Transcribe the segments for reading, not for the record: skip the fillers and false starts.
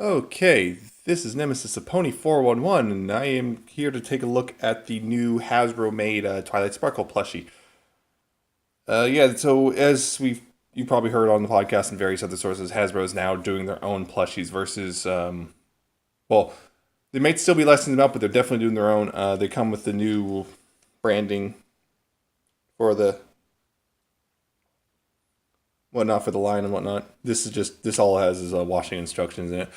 Okay, this is Nemesis of Pony 411, and I am here to take a look at the new Hasbro made Twilight Sparkle plushie. Yeah, so as you probably heard on the podcast and various other sources, Hasbro is now doing their own plushies versus, well, they might still be licensing them out, but they're definitely doing their own. They come with the new branding for the whatnot for the line and whatnot. This all has is washing instructions in it.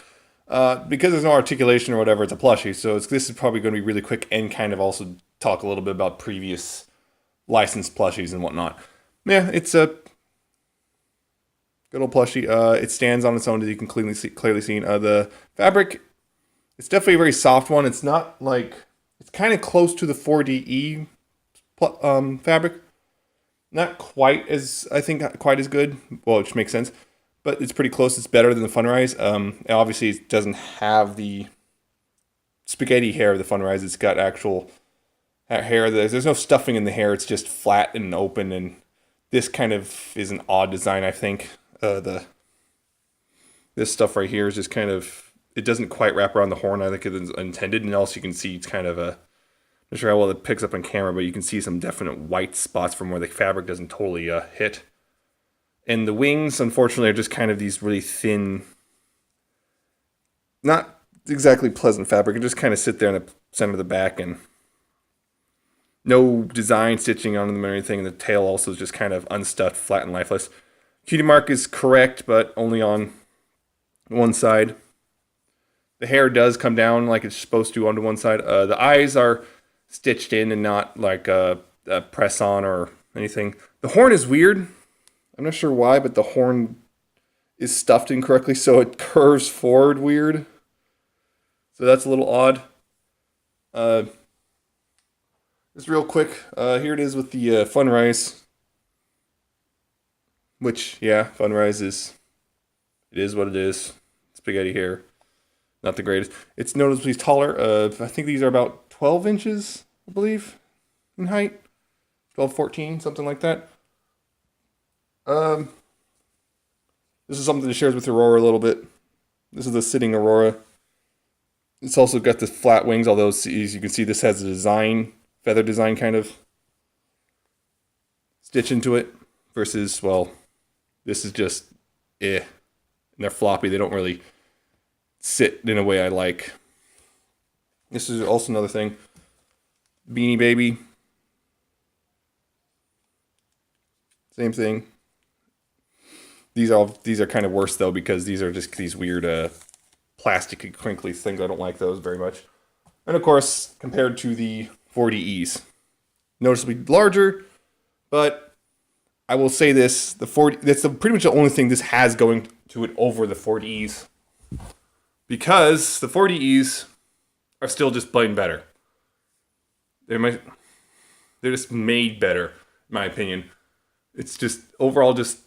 Because there's no articulation or whatever, it's a plushie, so this is probably going to be really quick and kind of also talk a little bit about previous licensed plushies and whatnot. Yeah, it's a good old plushie. It stands on its own, as you can clearly see. The fabric, it's definitely a very soft one. It's not like, it's kind of close to the 4DE fabric. Not quite as, I think, quite as good, well, which makes sense. But it's pretty close. It's better than the Funrise. Obviously, it doesn't have the spaghetti hair of the Funrise. It's got actual hair. There's no stuffing in the hair. It's just flat and open. And this kind of is an odd design, I think. This stuff right here is just kind of, it doesn't quite wrap around the horn. I think it is intended. And also you can see it's kind of a, I'm not sure how well it picks up on camera, but you can see some definite white spots from where the fabric doesn't totally hit. And the wings, unfortunately, are just kind of these really thin, not exactly pleasant fabric. It just kind of sit there in the center of the back, and no design stitching on them or anything. And the tail also is just kind of unstuffed, flat, and lifeless. Cutie mark is correct, but only on one side. The hair does come down like it's supposed to onto one side. The eyes are stitched in and not like a press on or anything. The horn is weird. I'm not sure why, but the horn is stuffed incorrectly, so it curves forward weird. So that's a little odd. Just real quick, here it is with the Funrise. Which, yeah, Funrise it is what it is. Spaghetti hair. Not the greatest. It's noticeably taller. I think these are about 12 inches, I believe, in height. 12, 14, something like that. This is something that shares with Aurora a little bit. This is the sitting Aurora. It's also got the flat wings, although as you can see, this has a design, feather design kind of stitch into it, versus, well, this is just, And they're floppy. They don't really sit in a way I like. This is also another thing. Beanie Baby. Same thing. These are kind of worse though, because these are just these weird plastic crinkly things. I don't like those very much. And of course, compared to the 40Es, noticeably larger, but I will say this: that's pretty much the only thing this has going to it over the 40Es, because the 40Es are still just plain better. They're just made better, in my opinion. It's just overall just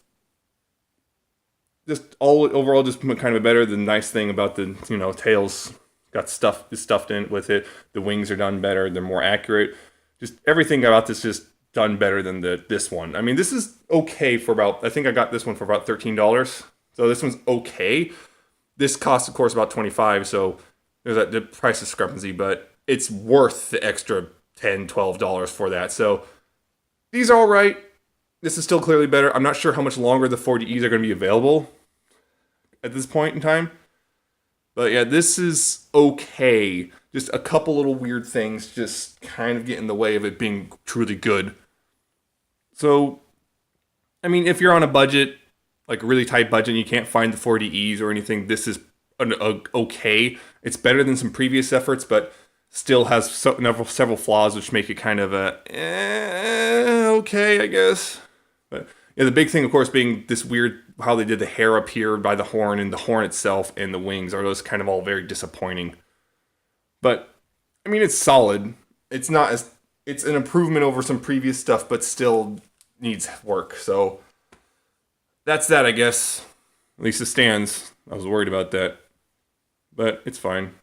kind of better. The nice thing about the tails got stuffed in with it. The wings are done better. They're more accurate. Just everything about this just done better than this one. I mean, this is okay for about, I think I got this one for about $13. So this one's okay. This costs, of course, about $25. So there's the price discrepancy, but it's worth the extra $10, $12 for that. So these are all right. This is still clearly better. I'm not sure how much longer the 40Es are going to be available at this point in time. But yeah, this is okay. Just a couple little weird things just kind of get in the way of it being truly good. So, I mean, if you're on a budget, like a really tight budget, and you can't find the 40Es or anything, this is okay. It's better than some previous efforts, but still has several flaws, which make it kind of okay, I guess. But yeah, the big thing, of course, being this weird how they did the hair up here by the horn, and the horn itself and the wings are those kind of all very disappointing. But I mean, it's solid. It's an improvement over some previous stuff, but still needs work. So that's that, I guess. At least it stands. I was worried about that, but it's fine.